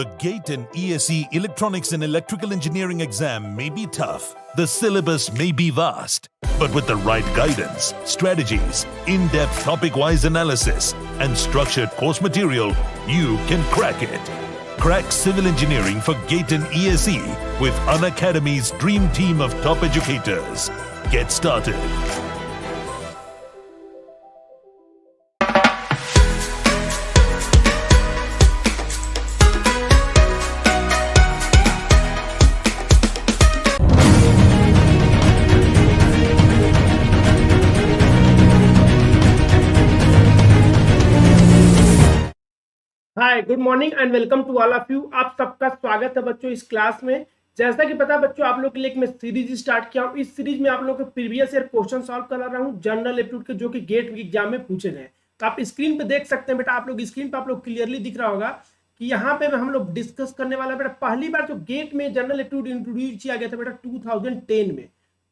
The GATE and ESE Electronics and Electrical Engineering exam may be tough. The syllabus may be vast. But with the right guidance, strategies, in-depth topic-wise analysis, and structured course material, you can crack it. Crack civil engineering for GATE and ESE with Unacademy's dream team of top educators. Get started. Hi good morning and welcome to all of you. आप सबका स्वागत है बच्चों इस class में। जैसा कि पता है बच्चों, आप लोग के लिए एक मैं सीरीज स्टार्ट किया हूँ। इस सीरीज में आप लोग के प्रीवियस ईयर क्वेश्चन सॉल्व करा रहा हूँ जनरल एप्टीट्यूड के, जो कि गेट एग्जाम में पूछे गए। तो आप स्क्रीन पे देख सकते हैं बेटा, आप लोग स्क्रीन पे आप लोग क्लियरली दिख रहा होगा कि यहाँ पे हम लोग डिस्कस करने वाला बेटा पहली बार जो गेट में जनरल एप्टीट्यूड इंट्रोड्यूस किया गया था बेटा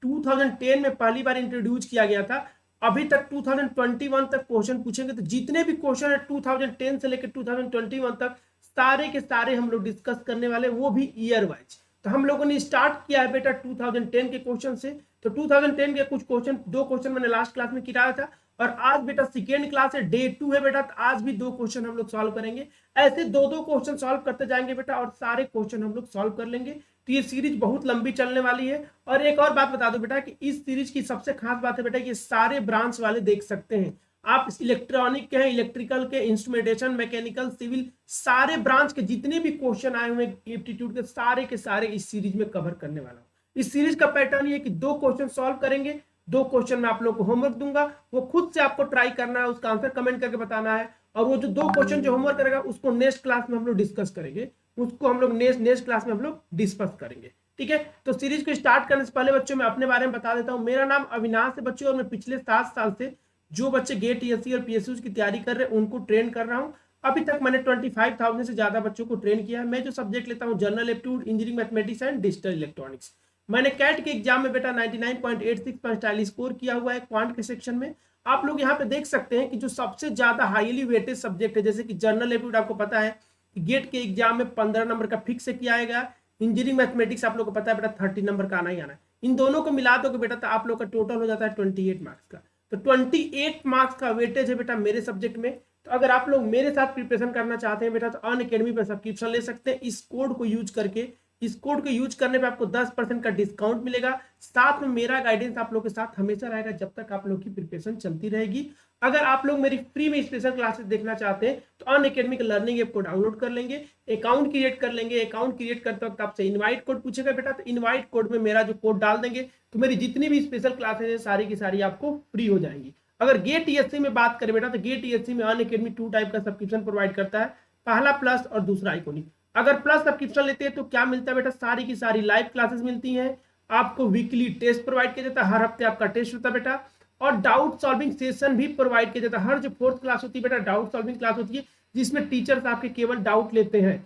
2010 में पहली बार इंट्रोड्यूस किया गया था। अभी तक 2021 तक क्वेश्चन पूछेंगे, तो जितने भी क्वेश्चन है 2010 से लेकर 2021 तक सारे के सारे हम लोग डिस्कस करने वाले, वो भी ईयर वाइज। तो हम लोगों ने स्टार्ट किया है बेटा 2010 के क्वेश्चन से। तो 2010 के कुछ क्वेश्चन, दो क्वेश्चन मैंने लास्ट क्लास में किया था, और आज बेटा सेकेंड क्लास है, डे 2 है बेटा। तो आज भी दो क्वेश्चन हम लोग सॉल्व करेंगे। ऐसे दो दो क्वेश्चन सॉल्व करते जाएंगे बेटा, और सारे क्वेश्चन हम लोग सॉल्व कर लेंगे। तो ये सीरीज बहुत लंबी चलने वाली है। और एक और बात बता दो बेटा कि इस सीरीज की सबसे खास बात है बेटा कि सारे ब्रांच वाले देख सकते हैं। आप इलेक्ट्रॉनिक के हैं, इलेक्ट्रिकल के, इंस्ट्रूमेंटेशन, मैकेनिकल, सिविल, सारे ब्रांच के जितने भी क्वेश्चन आए हुए एप्टीट्यूड के सारे इस सीरीज में कवर करने वाला हूँ। इस सीरीज का पैटर्न ये कि दो क्वेश्चन सॉल्व करेंगे, दो क्वेश्चन में आप लोग को होमवर्क दूंगा, वो खुद से आपको ट्राई करना है, उसका आंसर कमेंट करके बताना है। और वो जो दो क्वेश्चन जो होमवर्क करेगा उसको नेक्स्ट क्लास में हम लोग डिस्कस करेंगे, उसको हम लोग नेक्स्ट क्लास में हम लोग डिस्कस करेंगे। ठीक है, तो सीरीज को स्टार्ट करने से पहले बच्चों मैं अपने बारे में बता देता हूँ। मेरा नाम अविनाश है बच्चों, और मैं पिछले 7 साल से जो बच्चे गेट ईएससी और पीएसयू की तैयारी कर रहे हैं उनको ट्रेन कर रहा हूँ। अभी तक मैंने 25,000 से ज्यादा बच्चों को ट्रेन किया है। मैं जो सब्जेक्ट लेता हूँ general aptitude, engineering mathematics and digital electronics. मैंने कैट के एग्जाम में बेटा 99.86 परसेंटाइल स्कोर किया हुआ है क्वांट के सेक्शन में। आप लोग यहाँ पे देख सकते हैं कि जो सबसे ज्यादा हाईली वेटेड सब्जेक्ट है, जैसे कि जनरल एप्टीट्यूड आपको पता है गेट के एग्जाम में 15 नंबर का फिक्स से किया जाएगा। इंजीनियरिंग मैथमेटिक्स आप लोग को पता है बेटा 30 नंबर का आना ही आना है। इन दोनों को मिला दोगे बेटा तो आप लोग का टोटल हो जाता है 28 मार्क्स का। तो 28 मार्क्स का वेटेज है बेटा मेरे सब्जेक्ट में। तो अगर आप लोग मेरे साथ प्रिपरेशन करना चाहते हैं बेटा तो अनअकैडमी पर सब्सक्रिप्शन ले सकते हैं। इस कोड को यूज करके, इस कोड को यूज करने पे आपको 10% का डिस्काउंट मिलेगा। साथ में मेरा गाइडेंस आप लोग के साथ हमेशा रहेगा जब तक आप लोग की प्रिपरेशन चलती रहेगी। अगर आप लोग मेरी फ्री में स्पेशल क्लासेस देखना चाहते हैं तो अनअकैडमी के लर्निंग ऐप को डाउनलोड कर लेंगे, अकाउंट क्रिएट कर लेंगे। अकाउंट क्रिएट करते वक्त आपसे इनवाइट कोड पूछेगा बेटा, तो इनवाइट कोड में मेरा जो कोड डाल देंगे तो मेरी जितनी भी स्पेशल क्लासेस है सारी की सारी आपको फ्री हो जाएंगी। अगर गेट ईएससी में बात करें बेटा तो गेट ईएससी में अनअकैडमी 2 टाइप का सब्सक्रिप्शन प्रोवाइड करता है, पहला प्लस और दूसरा आइकॉनिक। अगर प्लस सब्सक्रिप्शन लेते हैं तो क्या मिलता है बेटा, सारी की सारी लाइव क्लासेस मिलती हैं, आपको वीकली टेस्ट प्रोवाइड किया जाता है, हर हफ्ते आपका टेस्ट होता है बेटा, और डाउट सॉल्विंग सेशन भी प्रोवाइड किया जाता है। हर जो 4th क्लास होती है बेटा डाउट सॉल्विंग क्लास होती है, जिसमें टीचर्स आपके केवल डाउट लेते हैं।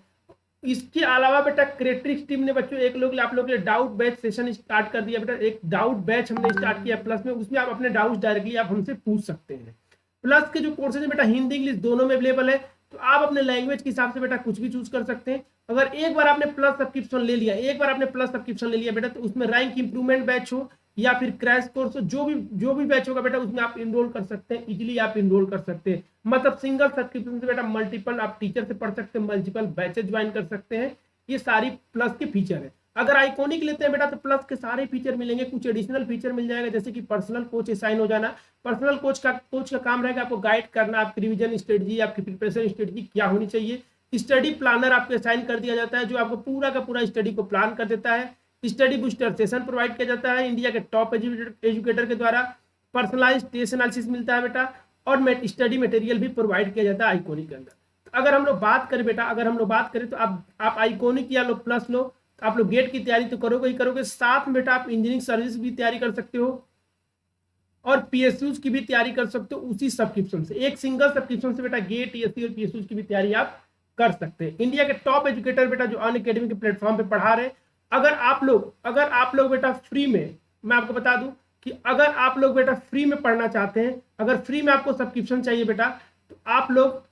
इसके अलावा बेटा क्रिएट्रिक्स टीम ने बच्चों एक लोग आप लोग के लिए डाउट बैच सेशन स्टार्ट कर दिया बेटा। एक डाउट बैच हमने स्टार्ट किया प्लस में, उसमें आप अपने डाउट्स डायरेक्टली आप हमसे पूछ सकते हैं। प्लस के जो कोर्सेज है बेटा हिंदी इंग्लिश दोनों में अवेलेबल है, तो आप अपने लैंग्वेज के हिसाब से बेटा कुछ भी चूज कर सकते हैं। अगर एक बार आपने प्लस सब्सक्रिप्शन ले लिया बेटा तो उसमें रैंक इंप्रूवमेंट बैच हो या फिर क्रैश कोर्स हो, जो भी बैच होगा बेटा उसमें आप इनरोल कर सकते हैं, इजीली आप इनरोल कर सकते हैं। मतलब सिंगल सब्सक्रिप्शन से बेटा मल्टीपल आप टीचर से पढ़ सकते हैं, मल्टीपल बैचेज ज्वाइन कर सकते हैं। ये सारी प्लस के फीचर है। अगर आइकॉनिक लेते हैं बेटा तो प्लस के सारे फीचर मिलेंगे, कुछ एडिशनल फीचर मिल जाएगा, जैसे कि पर्सनल कोच असाइन हो जाना। पर्सनल कोच का काम रहेगा आपको गाइड करना, आपकी रिवीजन स्ट्रेटजी, आपकी प्रिपरेशन स्ट्रेटजी क्या होनी चाहिए। स्टडी प्लानर आपको असाइन कर दिया जाता है, जो आपको पूरा का पूरा स्टडी को प्लान कर देता है। स्टडी बूस्टर सेशन प्रोवाइड किया जाता है इंडिया के टॉप एजुकेटर के द्वारा। पर्सनलाइज टेस्ट एनालिसिस मिलता है बेटा, और स्टडी मटेरियल भी प्रोवाइड किया जाता है आइकॉनिक के अंदर। तो अगर हम लोग बात करें बेटा, तो आप आइकॉनिक या लो प्लस लो, तो आप लोग गेट की तैयारी तो करोगे ही करोगे, साथ में बेटा आप इंजीनियरिंग सर्विस भी तैयारी कर सकते हो और पीएसयूज की भी तैयारी कर सकते हो उसी सब्सक्रिप्शन से। एक सिंगल सब्सक्रिप्शन से बेटा गेट ईएससी और पीएसयूज की भी तैयारी आप कर सकते हैं। इंडिया के टॉप एजुकेटर बेटा जो अनअकैडमी के प्लेटफॉर्म पे पढ़ा रहे। अगर आप लोग बेटा फ्री में, मैं आपको बता दूं कि अगर आप लोग बेटा फ्री में पढ़ना चाहते हैं, अगर फ्री में आपको सब्सक्रिप्शन चाहिए बेटा, तो आप लोग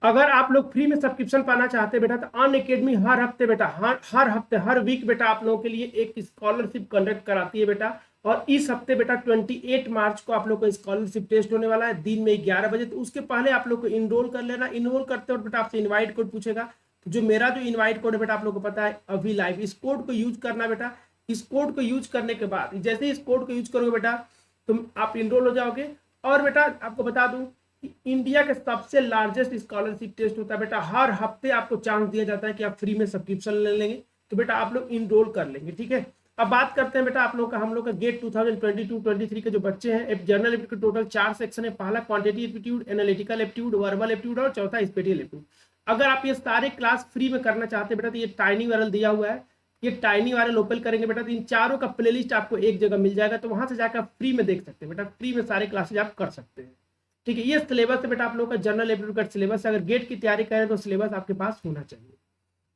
अगर आप लोग फ्री में सब्सक्रिप्शन पाना चाहते हैं बेटा तो अन अकेडमी हर हफ्ते बेटा हर हफ्ते हर वीक बेटा आप लोगों के लिए एक स्कॉलरशिप कंडक्ट कराती है बेटा। और इस हफ्ते बेटा 28 मार्च को आप लोग का स्कॉलरशिप टेस्ट होने वाला है दिन में 11 बजे। तो उसके पहले आप लोग को इनरोल कर लेना। इनरोल करते वक्त बेटा आपसे इन्वाइट कोड पूछेगा। तो जो मेरा जो इन्वाइट कोड है बेटा आप लोग को पता है अभी लाइव, इस कोड को यूज करना बेटा। इस कोड को यूज करने के बाद जैसे इस कोड को यूज करोगे बेटा तुम आप इनरोल हो जाओगे। और बेटा आपको बता दूं इंडिया के सबसे लार्जेस्ट स्कॉलरशिप टेस्ट होता है बेटा। हर हफ्ते आपको चांस दिया जाता है कि आप फ्री में सब्सक्रिप्शन ले लेंगे तो बेटा आप लोग इनरोल कर लेंगे, ठीक है। अब बात करते हैं बेटा आप लोग का हम लोग का गेट 2022-23 के जो बच्चे हैं। जनरल एप्टीट्यूड टोटल 4 सेक्शन है। पहला quantity aptitude, analytical aptitude, verbal aptitude और चौथा स्पेटियल एप्टीट्यूड। अगर आप ये सारे क्लास फ्री में करना चाहते हैं बेटा तो ये टाइनी वायरल दिया हुआ है, ये टाइनी वायरल ओपन करेंगे बेटा तो इन चारों का प्लेलिस्ट आपको एक जगह मिल जाएगा। तो वहां से जाकर आप फ्री में देख सकते हैं बेटा। फ्री में सारे क्लासेज आप कर सकते हैं, ठीक है। ये सिलेबस है बेटा आप लोग का जनरल एप्टीट्यूड का सिलेबस है। अगर गेट की तैयारी करें तो सिलेबस आपके पास होना चाहिए।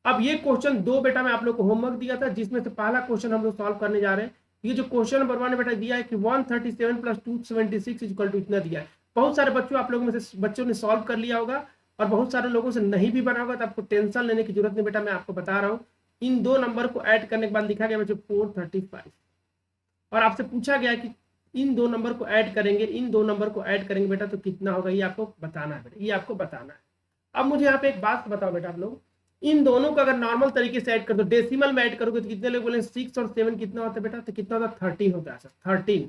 अब ये क्वेश्चन 2 बेटा मैं आप लोग को होमवर्क दिया था जिसमें से पहला क्वेश्चन हम लोग सॉल्व करने जा रहे हैं। ये जो क्वेश्चन नंबर 1 बेटा दिया है कि 137 + 276 इक्वल टू इतना दिया है। बहुत सारे बच्चों में से बच्चों ने सॉल्व कर लिया होगा और बहुत सारे लोगों से नहीं भी बना होगा। तो आपको टेंशन लेने की जरूरत नहीं बेटा, मैं आपको बता रहा हूँ। इन 2 नंबर को ऐड करने के बाद लिखा गया बच्चों 435 और आपसे पूछा गया कि इन 2 नंबर को ऐड करेंगे, इन 2 नंबर को ऐड करेंगे बेटा तो कितना होगा, ये आपको बताना है बेटा, ये आपको बताना है। अब मुझे यहाँ पे एक बात बताओ बेटा आप लोग, इन दोनों को अगर नॉर्मल तरीके से ऐड कर दो, डेसिमल में ऐड करोगे तो कितने लोग बोले 6 और 7 कितना होता है बेटा, तो कितना होता है 13 होता है सर, 13।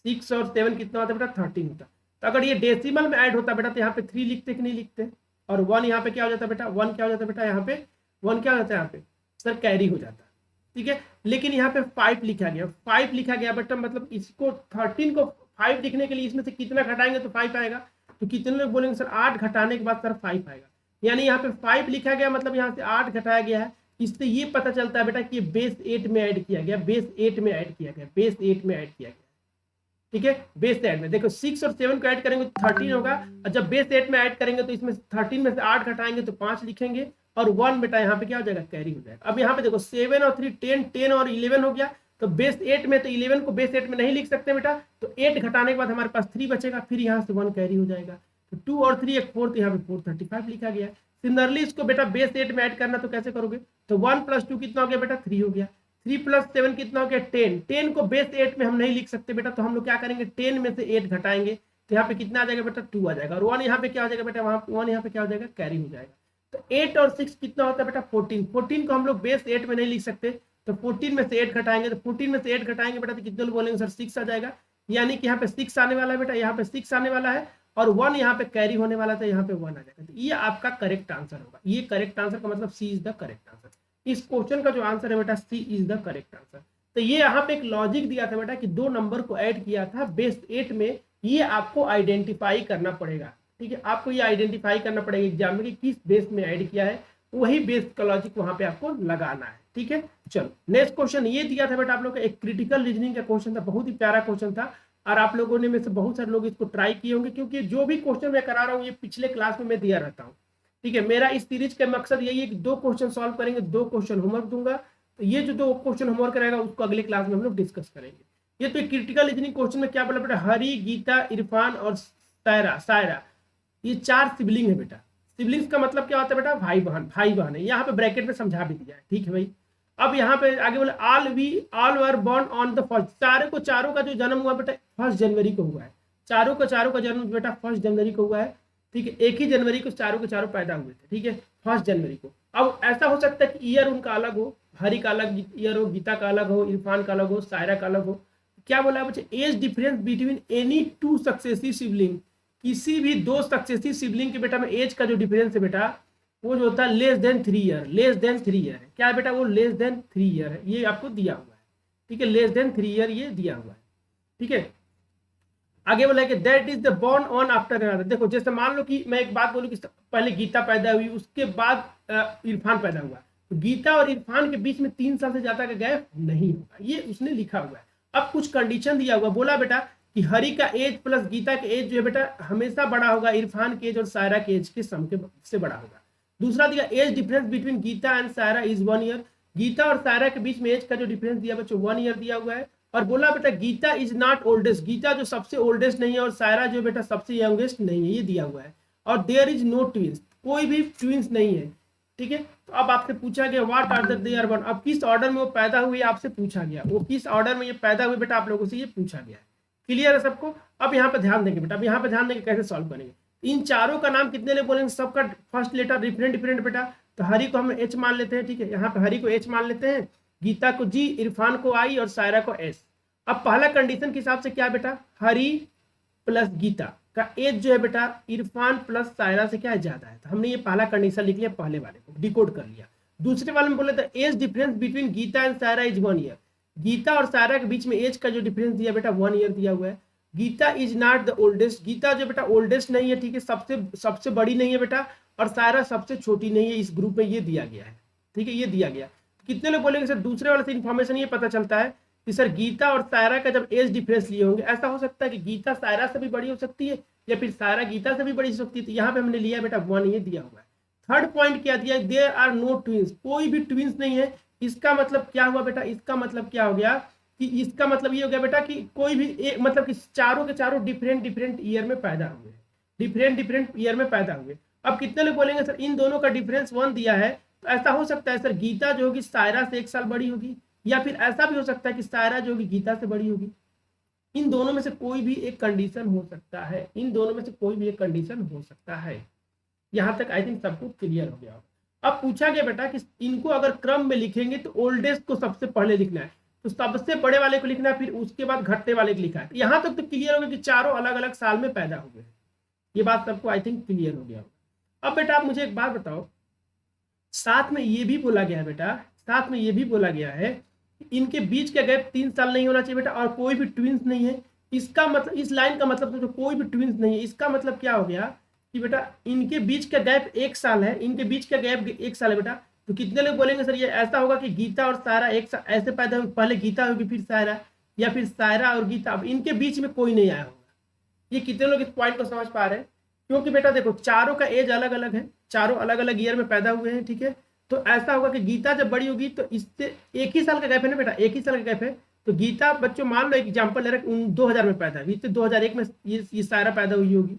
6 और 7 कितना होता है बेटा 13 होता है। तो अगर ये डेसिमल में ऐड होता बेटा तो यहाँ पे 3 लिखते कि नहीं लिखते, और 1 यहाँ पे क्या हो जाता है बेटा, 1 क्या हो जाता है बेटा, यहाँ पे 1 क्या हो जाता है, यहाँ पे सर कैरी हो जाता है, ठीक है। लेकिन यहाँ पे 5 लिखा गया, 5 लिखा गया बेटा, मतलब इसको 13 को 5 लिखने के लिए इसमें से कितना घटाएंगे तो 5 आएगा। तो कितने लोग बोलेंगे सर 8 घटाने के बाद सर 5 आएगा, यानी यहाँ पे 5 लिखा गया मतलब यहाँ से 8 घटाया गया है। इससे ये पता चलता है बेटा कि ये बेस 8 में ऐड किया गया, बेस 8 में ऐड किया गया, बेस 8 में ऐड किया गया, ठीक है। बेस 8 में देखो 6 और 7 को ऐड करेंगे तो 13 होगा, और जब बेस 8 में ऐड करेंगे तो इसमें 13 में से 8 घटाएंगे तो 5 लिखेंगे, और 1 बेटा यहाँ पे क्या हो जाएगा, कैरी हो जाएगा। अब यहाँ पे देखो 7 और 3 10, 10 और 11 हो गया, तो बेस 8 में तो 11 को बेस 8 में नहीं लिख सकते बेटा, तो 8 घटाने के बाद हमारे पास 3 बचेगा, फिर यहाँ से 1 कैरी हो जाएगा। तो 2 और 3 एक 4, तो यहाँ पे 435 लिखा गया। सिमिलरली इसको बेटा बेस 8 में ऐड करना तो कैसे करोगे, तो 1 + 2 कितना हो गया बेटा 3 हो गया, 3 + 7 कितना हो गया 10। 10 को बेस 8 में हम नहीं लिख सकते बेटा, तो हम लोग क्या करेंगे 10 में से 8 घटाएंगे तो यहाँ पे कितना आ जाएगा बेटा 2 आ जाएगा, और 1 यहाँ पे क्या हो जाएगा बेटा, वहाँ 1 यहाँ पे क्या हो जाएगा, कैरी हो जाएगा। तो 8 और 6 कितना होता है बेटा 14। 14 को हम लोग बेस 8 में नहीं लिख सकते, तो 14 में से 8 घटाएंगे, तो 14 में से 8 घटाएंगे बेटा तो कितने लोग बोलेंगे सर 6 आ जाएगा, यानी कि यहाँ पे 6 आने वाला है बेटा, यहाँ पे 6 आने वाला है, और 1 यहाँ पे कैरी होने वाला था, यहाँ पे 1 आ जाएगा। तो ये आपका करेक्ट आंसर होगा। ये करेक्ट आंसर का मतलब सी इज द करेक्ट आंसर। इस क्वेश्चन का जो आंसर है बेटा सी इज द करेक्ट आंसर। तो ये यहाँ पे एक लॉजिक दिया था बेटा कि 2 नंबर को ऐड किया था बेस 8 में, ये आपको आइडेंटिफाई करना पड़ेगा, ठीक है। आपको ये आइडेंटिफाई करना पड़ेगा एग्जाम में कि किस बेस में ऐड किया है, वही बेस का लॉजिक वहां पे आपको लगाना है, ठीक है। चलो नेक्स्ट क्वेश्चन ये दिया था बेटा आप लोग का, एक क्रिटिकल रीजनिंग का क्वेश्चन था, बहुत ही प्यारा क्वेश्चन था, और आप लोगों ने में से बहुत सारे लोग इसको ट्राई किए होंगे, क्योंकि जो भी क्वेश्चन मैं करा रहा हूँ ये पिछले क्लास में मैं दिया रहता हूँ, ठीक है। मेरा इस सीरीज का मकसद यही है कि 2 क्वेश्चन सॉल्व करेंगे, 2 क्वेश्चन होमवर्क दूंगा, तो ये जो 2 क्वेश्चन होमवर्क रहेगा उसको अगले क्लास में हम लोग डिस्कस करेंगे। ये तो क्रिटिकल रीजनिंग क्वेश्चन में क्या बोला बेटा, हरी, गीता, इरफान और सायरा ये 4 सिबलिंग है बेटा। सिबलिंग्स का मतलब क्या होता है बेटा, भाई बहन है। यहाँ पे ब्रैकेट में समझा भी दिया है, ठीक है भाई। अब यहाँ पे आगे बोले all were born on the first, चारों का जो जन्म हुआ बेटा 1 जनवरी को हुआ है, चारों का जन्म बेटा 1 जनवरी को हुआ है, ठीक है। एक ही जनवरी को चारों के चारों पैदा हुए थे, ठीक है, 1 जनवरी को। अब ऐसा हो सकता है कि ईयर उनका अलग हो, हरी का अलग ईयर हो, गीता का अलग हो, इरफान का अलग हो, सायरा का अलग हो। क्या बोला बच्चे, as difference between any 2 successive sibling, किसी भी 2 सक्सेसिव सिबलिंग के बेटा में एज का जो डिफरेंस है बेटा वो जो होता है less than 3 year, less than 3 year है। क्या है बेटा, वो लेस देन 3 ईयर है, ये आपको दिया हुआ है, ठीक है, लेस देन 3 ईयर ये दिया हुआ है, ठीक है। आगे बोला कि that is the born on after another. देखो जैसे मान लो कि मैं एक बात बोलूं कि पहले गीता पैदा हुई, उसके बाद इरफान पैदा हुआ, तो गीता और इरफान के बीच में 3 साल से ज्यादा का गैप नहीं होगा, ये उसने लिखा हुआ है। अब कुछ कंडीशन दिया हुआ, बोला बेटा कि हरी का एज प्लस गीता के एज जो है बेटा हमेशा बड़ा होगा इरफान के एज और सायरा के एज के सम के से बड़ा होगा। दूसरा दिया age difference between Geeta and Saira is 1 year, Geeta और सायरा के बीच में एज का जो डिफरेंस दिया बच्चों 1 ईयर दिया हुआ है। और बोला बेटा Geeta is not oldest, Geeta जो सबसे ओल्डेस्ट नहीं है और सायरा जो बेटा सबसे यंगेस्ट नहीं है, ये दिया हुआ है। और देयर इज नो ट्विंस, कोई भी ट्विंस नहीं है, ठीक है। तो अब आपसे पूछा गया what are they are one, अब किस ऑर्डर में वो पैदा हुए आपसे पूछा गया, वो किस ऑर्डर में ये पैदा हुए बेटा आप लोगों से ये पूछा गया है। क्लियर है सबको। अब यहाँ पे ध्यान देंगे बेटा, अब यहाँ पे ध्यान देंगे कैसे सॉल्व करेंगे। इन चारों का नाम कितने लोग बोलेंगे, सबका फर्स्ट लेटर डिफरेंट डिफरेंट बेटा। तो हरी को हम एच मान लेते हैं, ठीक है, यहाँ पे हरी को एच मान लेते हैं, गीता को जी, इरफान को आई और सायरा को एस। अब पहला कंडीशन के हिसाब से क्या बेटा, हरी प्लस गीता का एज जो है बेटा इरफान प्लस सायरा से क्या है ज्यादा है। तो हमने ये पहला कंडीशन लिख लिया, पहले वाले को डिकोड कर लिया। दूसरे वाले में बोले तो age difference between Geeta and Saira is 1 year, Geeta और सायरा के बीच में एज का जो डिफरेंस दिया बेटा 1 ईयर दिया हुआ है। Geeta is not the oldest, Geeta जो बेटा ओल्डेस्ट नहीं है, ठीक है, सबसे बड़ी नहीं है बेटा, और सायरा सबसे छोटी नहीं है इस ग्रुप में, ये दिया गया है, ठीक है, ये दिया गया। कितने लोग बोलेंगे सर दूसरे वाले से इन्फॉर्मेशन ये पता चलता है कि सर गीता और सायरा का जब एज डिफरेंस लिए होंगे, ऐसा हो सकता है कि गीता सायरा से भी बड़ी हो सकती है या फिर सायरा गीता से भी बड़ी हो सकती है। तो यहाँ पे हमने लिया बेटा 1, ये दिया हुआ है। थर्ड पॉइंट क्या दिया, देयर आर नो ट्विंस, कोई भी ट्विंस नहीं है। इसका मतलब क्या हुआ बेटा, इसका मतलब क्या हो गया कि इसका मतलब ये हो गया बेटा कि कोई भी मतलब कि चारों के चारों डिफरेंट ईयर में पैदा हुए, डिफरेंट ईयर में पैदा हुए। अब कितने लोग बोलेंगे सर इन दोनों का डिफरेंस 1 दिया है, तो ऐसा हो सकता है सर गीता जो होगी सायरा से 1 साल बड़ी होगी, या फिर ऐसा भी हो सकता है कि सायरा जो होगी गीता से बड़ी होगी। इन दोनों में से कोई भी एक कंडीशन हो सकता है, इन दोनों में से कोई भी एक कंडीशन हो सकता है। यहाँ तक आई थिंक सबको क्लियर हो गया। अब पूछा गया बेटा कि इनको अगर क्रम में लिखेंगे तो ओल्डेस्ट को सबसे पहले लिखना है, तो सबसे बड़े वाले को लिखना है, फिर उसके बाद घटने वाले को लिखा है। यहाँ तक तो क्लियर हो गया कि चारों अलग अलग साल में पैदा हुए हैं, ये बात सबको आई थिंक क्लियर हो गया। अब बेटा आप मुझे एक बात बताओ, साथ में ये भी बोला गया है बेटा, साथ में ये भी बोला गया है इनके बीच का गैप 3 साल नहीं होना चाहिए बेटा, और कोई भी ट्विंस नहीं है। इसका मतलब, इस लाइन का मतलब तो कोई भी ट्विंस नहीं है, इसका मतलब क्या हो गया कि बेटा इनके बीच का गैप 1 साल है, इनके बीच का गैप 1 साल है बेटा। तो कितने लोग बोलेंगे सर ये ऐसा होगा कि गीता और सायरा एक साल ऐसे पैदा होगी, पहले गीता होगी फिर सायरा, या फिर सायरा और गीता, अब इनके बीच में कोई नहीं आया होगा। ये कितने लोग इस पॉइंट को समझ पा रहे हैं, क्योंकि बेटा देखो चारों का एज अलग अलग है, चारों अलग अलग ईयर में पैदा हुए हैं, ठीक है। तो ऐसा होगा कि गीता जब बड़ी होगी तो इससे 1 ही साल का गैप है ना बेटा, 1 ही साल का गैप है। तो गीता बच्चों मान लो एग्जाम्पल ले रहे 2000 में पैदा हुई, तो 2001 में ये सायरा पैदा हुई होगी।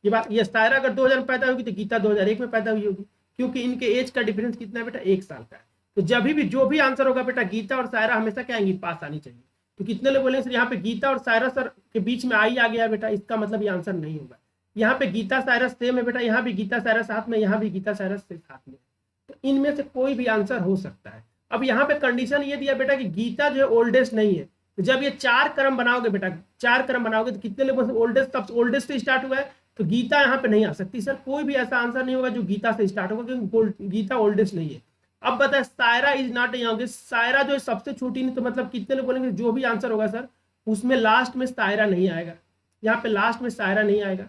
ये बात, ये सायरा अगर 2000 में पैदा होगी तो गीता 2001 में पैदा हुई होगी, क्योंकि इनके एज का डिफरेंस कितना है बेटा 1 साल का है। तो जब भी जो भी आंसर होगा बेटा गीता और सायरा हमेशा क्या आएंगी, पास आनी चाहिए। तो कितने लोग बोलेंगे सर यहाँ पे गीता और सायरा सर के बीच में आई आ गया बेटा, इसका मतलब ये आंसर नहीं होगा। यहाँ पे गीता सायरा सेम है बेटा, यहाँ भी गीता सायरा साथ में, यहाँ भी गीता सायरा से साथ में, तो इनमें से कोई भी आंसर हो सकता है। अब यहाँ पे कंडीशन ये दिया बेटा कि गीता जो है ओल्डेस्ट नहीं है। तो जब ये 4 क्रम बनाओगे बेटा, 4 क्रम बनाओगे तो कितने लोग ओल्डेस्ट, सबसे ओल्डेस्ट से स्टार्ट हुआ है, तो गीता यहाँ पे नहीं आ सकती सर, कोई भी ऐसा आंसर नहीं होगा जो गीता से स्टार्ट होगा, क्योंकि गीता ओल्डेस्ट नहीं है। अब बताए Saira is not youngest, Saira जो है सबसे छोटी नहीं, तो मतलब कितने लोग बोलेंगे जो भी आंसर होगा सर उसमें लास्ट में सायरा नहीं आएगा, यहाँ पे लास्ट में सायरा नहीं आएगा,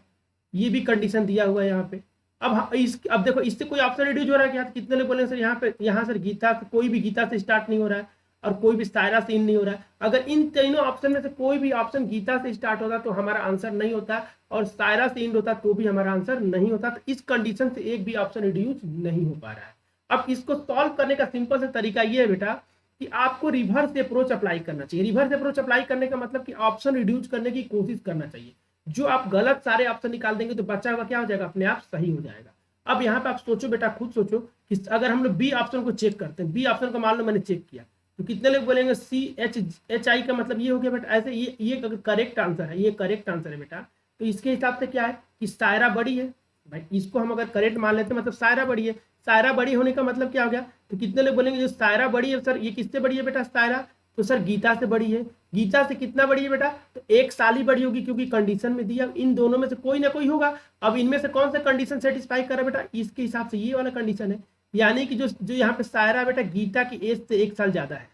ये भी कंडीशन दिया हुआ है यहाँ पे। अब देखो इससे कोई ऑप्शन रिड्यूस हो रहा है क्या, कितने लोग बोलेंगे सर यहाँ पे, यहाँ सर गीता से कोई भी गीता से स्टार्ट नहीं हो रहा है और कोई भी सायरा से इन नहीं हो रहा है। अगर इन तीनों ऑप्शन में से कोई भी ऑप्शन गीता से स्टार्ट होता तो हमारा आंसर नहीं होता, और सायरा से इंड होता तो भी हमारा आंसर नहीं होता। तो इस कंडीशन से एक भी ऑप्शन रिड्यूस नहीं हो पा रहा है। अब इसको सॉल्व करने का सिंपल सा तरीका ये है बेटा कि आपको रिवर्स अप्रोच अप्लाई करना चाहिए। रिवर्स अप्रोच अप्लाई करने का मतलब कि ऑप्शन रिड्यूस करने की कोशिश करना चाहिए। जो आप गलत सारे ऑप्शन निकाल देंगे तो बचा हुआ क्या हो जाएगा, अपने आप सही हो जाएगा। अब यहाँ पे आप सोचो बेटा, खुद सोचो कि अगर हम लोग बी ऑप्शन को चेक करते हैं, बी ऑप्शन को मान लो मैंने चेक किया, तो कितने लोग बोलेंगे CHI का मतलब ये हो गया बेटा, ऐसे ये अगर करेक्ट आंसर है, ये करेक्ट आंसर है बेटा, तो इसके हिसाब से क्या है कि सायरा बड़ी है भाई, इसको हम अगर करेक्ट मान लेते हैं मतलब सायरा बड़ी है। सायरा बड़ी होने का मतलब क्या हो गया, तो कितने लोग बोलेंगे जो सायरा बड़ी है सर, ये किससे बड़ी है बेटा सायरा, तो सर गीता से बड़ी है। गीता से कितना बड़ी है बेटा, तो 1 साल ही बड़ी होगी, क्योंकि कंडीशन में दिया इन दोनों में से कोई ना कोई होगा। अब इनमें से कौन सा कंडीशन सेटिस्फाई कर रहा है बेटा, इसके हिसाब से ये वाला कंडीशन है, यानी कि जो यहाँ पे सायरा बेटा गीता की एज से 1 साल ज्यादा है,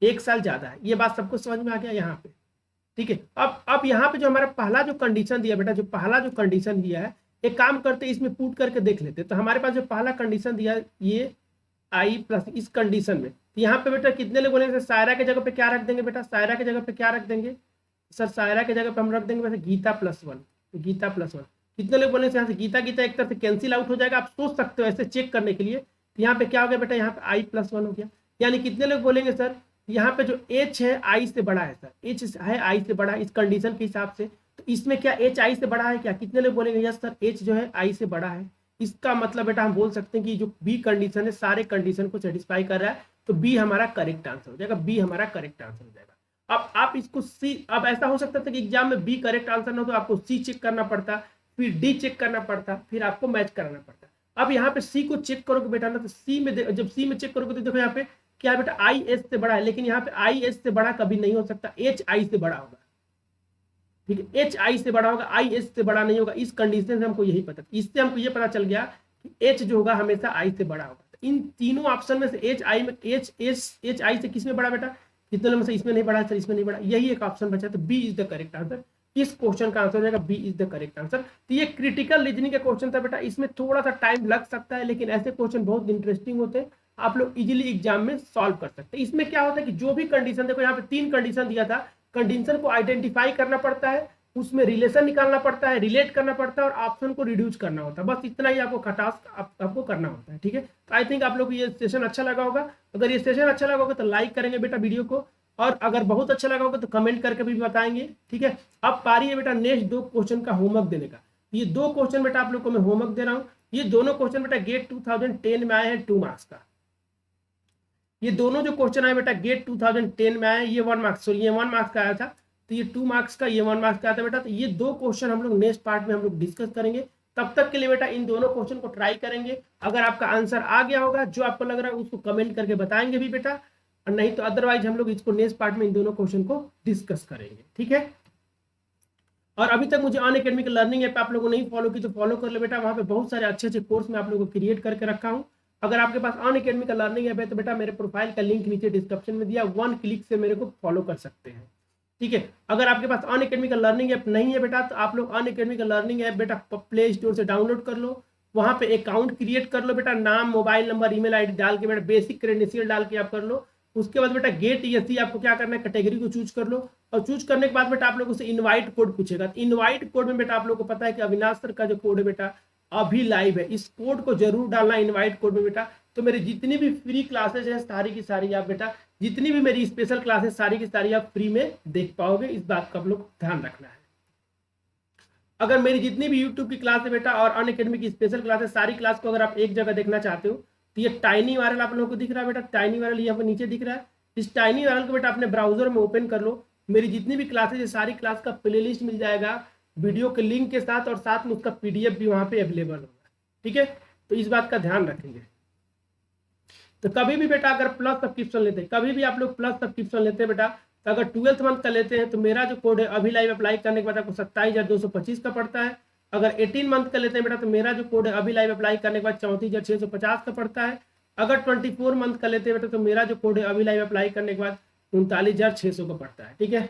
1 साल ज्यादा है। ये बात सबको समझ में आ गया यहाँ पे, ठीक है। अब यहाँ पे जो हमारा पहला जो कंडीशन दिया बेटा, जो पहला जो कंडीशन दिया है, एक काम करते इसमें पुट करके देख लेते। तो हमारे पास जो पहला कंडीशन दिया है ये आई प्लस इस कंडीशन में, तो यहाँ पे बेटा कितने लोग बोलेंगे सायरा के जगह पे क्या रख देंगे बेटा, सायरा के जगह पे क्या रख देंगे सर, सायरा के जगह पे हम रख देंगे वैसे गीता +1, तो गीता +1। कितने लोग बोलेंगे यहाँ से गीता एक तरह से कैंसिल आउट हो जाएगा, आप सोच सकते हो ऐसे चेक करने के लिए। तो यहाँ पे क्या हो गया बेटा, यहाँ पे I+1 हो गया। यानी कितने लोग बोलेंगे सर यहाँ पे जो H है I से बड़ा है सर, H है I से बड़ा है इस कंडीशन के हिसाब से, तो इसमें क्या H I से बड़ा है क्या, कितने लोग बोलेंगे यस सर H जो है I से बड़ा है। इसका मतलब बेटा हम बोल सकते हैं कि जो बी कंडीशन है सारे कंडीशन को सेटिस्फाई कर रहा है, तो बी हमारा करेक्ट आंसर हो जाएगा, बी हमारा करेक्ट आंसर हो जाएगा। अब आप इसको सी, अब ऐसा हो सकता था कि एग्जाम में बी करेक्ट आंसर ना हो तो आपको सी चेक करना पड़ता, फिर डी चेक करना पड़ता, फिर आपको मैच कराना पड़ता। अब यहाँ पे सी को चेक करोगे बेटा ना, तो सी में जब सी में चेक करोगे तो देखो यहाँ पे क्या बेटा आई एस से बड़ा है, लेकिन यहाँ पे आई एस से बड़ा कभी नहीं हो सकता, एच आई से बड़ा होगा, ठीक है, एच आई से बड़ा होगा, आई एस से बड़ा नहीं होगा। इस कंडीशन से हमको यही पता, इससे हमको ये पता चल गया कि एच जो होगा हमेशा आई से बड़ा होगा। तो इन तीनों ऑप्शन में से एच आई में एच आई से किस में बड़ा बेटा, कितने नंबर से इसमें नहीं बढ़ा सर, इसमें नहीं बढ़ा, यही एक ऑप्शन बचा, तो B is the correct answer. इस क्वेश्चन का आंसर हो जाएगा B is the correct answer. तो ये क्रिटिकल रीजनिंग का क्वेश्चन था बेटा, इसमें थोड़ा सा टाइम लग सकता है, लेकिन ऐसे क्वेश्चन बहुत इंटरेस्टिंग होते हैं, आप लोग इजीली एग्जाम में सॉल्व कर सकते हैं। इसमें क्या होता है कि जो भी कंडीशन, देखो यहाँ पे 3 कंडीशन दिया था, कंडीशन को आइडेंटिफाई करना पड़ता है, उसमें रिलेशन निकालना पड़ता है, रिलेट करना पड़ता है, और ऑप्शन को रिड्यूस करना होता है, बस इतना ही आपको टास्क आपको करना होता है, ठीक है। तो आई थिंक आप लोग को ये सेशन अच्छा लगा होगा। अगर ये सेशन अच्छा लगा होगा तो लाइक करेंगे बेटा वीडियो को, और अगर बहुत अच्छा लगा होगा तो कमेंट करके भी बताएंगे, ठीक है। अब पारी है बेटा नेक्स्ट 2 क्वेश्चन का होमवर्क देने का। ये 2 क्वेश्चन बेटा आप लोग को मैं होमवर्क दे रहा हूँ। ये दोनों क्वेश्चन बेटा गेट 2010 में आए हैं 2 मार्क्स का। ये दोनों जो क्वेश्चन आए बेटा गेट 2010 में आए, ये 1 मार्क्स, सॉरी ये 1 मार्क्स का आया था, तो ये 2 मार्क्स का, ये 1 मार्क्स का आया था बेटा। तो ये 2 क्वेश्चन हम लोग नेक्स्ट पार्ट में हम लोग डिस्कस करेंगे। तब तक के लिए बेटा इन दोनों क्वेश्चन को ट्राई करेंगे। अगर आपका आंसर आ गया होगा, जो आपको लग रहा है उसको कमेंट करके बताएंगे भी बेटा, और नहीं तो अदरवाइज हम लोग इसको नेक्स्ट पार्ट में इन दोनों क्वेश्चन को डिस्कस करेंगे, ठीक है। और अभी तक मुझे अनअकैडमी लर्निंग ऐप आप लोगों ने नहीं फॉलो की तो फॉलो कर ले बेटा, वहाँ पे बहुत सारे अच्छे अच्छे कोर्स मैं आप लोगों को क्रिएट करके रखा हूँ। अगर आपके पास अनअकैडमी लर्निंग ऐप है तो बेटा मेरे प्रोफाइल का लिंक नीचे डिस्क्रिप्शन में दिया, 1 क्लिक से मेरे को फॉलो कर सकते हैं, ठीक है। अगर आपके पास अनअकैडमी लर्निंग ऐप नहीं है बेटा, तो आप लोग अनअकैडमी लर्निंग ऐप बेटा प्ले स्टोर से डाउनलोड कर लो, वहाँ पे अकाउंट क्रिएट कर लो बेटा, नाम, मोबाइल नंबर, ईमेल आईडी डाल के बेटा बेसिक क्रेडेंशियल डाल के आप कर लो। उसके बाद बेटा गेट ईएससी आपको क्या करना है, कैटेगरी को चूज कर लो, और चूज करने के बाद बेटा आप लोगों से इनवाइट कोड पूछेगा। तो इनवाइट कोड में बेटा आप लोगों को पता है कि अविनाश सर का जो कोड है बेटा अभी लाइव है, इस कोड को जरूर डालना इनवाइट कोड में बेटा। तो मेरी जितनी भी फ्री क्लासेज हैं सारी की सारी आप बेटा, जितनी भी मेरी स्पेशल क्लासेस सारी की सारी आप फ्री में देख पाओगे, इस बात का आप लोग ध्यान रखना है। अगर मेरी जितनी भी यूट्यूब की क्लास है बेटा और अनअकैडमी की स्पेशल क्लासेस, सारी क्लास को अगर आप एक जगह देखना चाहते हो तो ये टाइनी वायरल आप लोगों को दिख रहा है बेटा, टाइनी वायरल यहाँ पर नीचे दिख रहा है, इस टाइनी वायरल को बेटा अपने ब्राउजर में ओपन कर लो। मेरी जितनी भी क्लासेज है सारी क्लास का प्लेलिस्ट मिल जाएगा वीडियो के लिंक के साथ, और साथ में उसका पीडीएफ भी वहाँ पे अवेलेबल होगा, ठीक है। तो इस बात का ध्यान रखेंगे। तो कभी भी बेटा अगर प्लस सब्सक्रिप्शन लेते हैं, कभी भी आप लोग प्लस सब्सक्रिप्शन लेते हैं बेटा, तो अगर 12th मंथ का लेते हैं तो मेरा जो कोड है अभी लाइव अप्लाई करने के बाद आपको 27,225 का पड़ता है। अगर 18 मंथ का लेते हैं बेटा तो मेरा जो कोड है अभी लाइव अप्लाई करने के बाद 34,650 का पड़ता है। अगर 24 मंथ का लेते हैं बेटा तो मेरा जो कोड है अभी लाइव अप्लाई करने के बाद 39,600 का पड़ता है, ठीक है।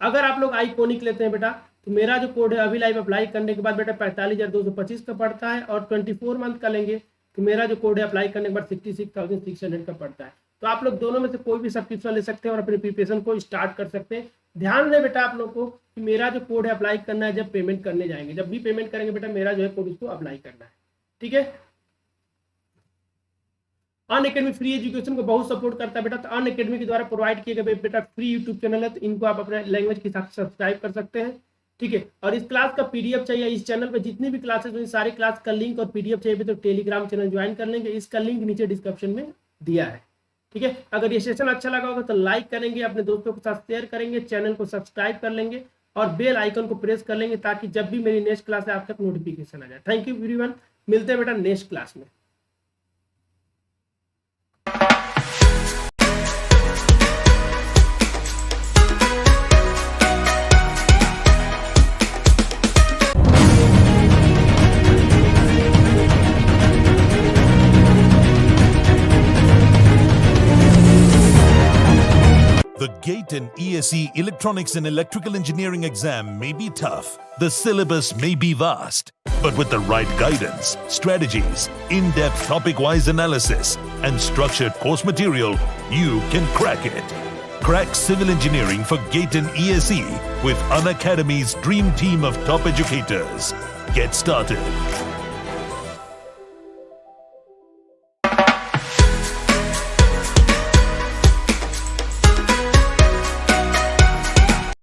अगर आप लोग आइकॉनिक लेते हैं बेटा तो मेरा जो कोड है अभी लाइव अप्लाई करने के बाद बेटा 45,225 का पड़ता है, और 24 मंथ का लेंगे तो मेरा जो कोड है अप्लाई करने के बाद 66,600 का पड़ता है। तो आप लोग दोनों में से कोई भी सब्सक्रिप्शन ले सकते हैं और अपनी प्रिपरेशन को स्टार्ट कर सकते हैं। ध्यान दें बेटा आप लोग को कि मेरा जो कोड है अप्लाई करना है जब पेमेंट करने जाएंगे, जब भी पेमेंट करेंगे बेटा मेरा जो है कोड उसको अप्लाई करना है, ठीक है। अनअकैडमी फ्री एजुकेशन को बहुत सपोर्ट करता है बेटा, तो अनअकैडमी के द्वारा प्रोवाइड किए गए बेटा फ्री यूट्यूब चैनल है, तो इनको आप अपने लैंग्वेज के हिसाब से सब्सक्राइब कर सकते हैं, ठीक है। और इस क्लास का पीडीएफ चाहिए, इस चैनल पे जितनी भी क्लासेस हुई सारी क्लास का लिंक और पीडीएफ चाहिए तो टेलीग्राम चैनल ज्वाइन कर लेंगे, इसका लिंक नीचे डिस्क्रिप्शन में दिया है, ठीक है। अगर ये सेशन अच्छा लगा होगा तो लाइक करेंगे, अपने दोस्तों के साथ शेयर करेंगे, चैनल को सब्सक्राइब कर लेंगे और बेल आइकन को प्रेस कर लेंगे, ताकि जब भी मेरी नेक्स्ट क्लास है आप तक नोटिफिकेशन आ जाए। थैंक यू एवरीवन, मिलते हैं बेटा नेक्स्ट क्लास में। The GATE and ESE Electronics and Electrical Engineering exam may be tough. The syllabus may be vast. But with the right guidance, strategies, in-depth topic-wise analysis, and structured course material, you can crack it. Crack civil engineering for GATE and ESE with Unacademy's dream team of top educators. Get started.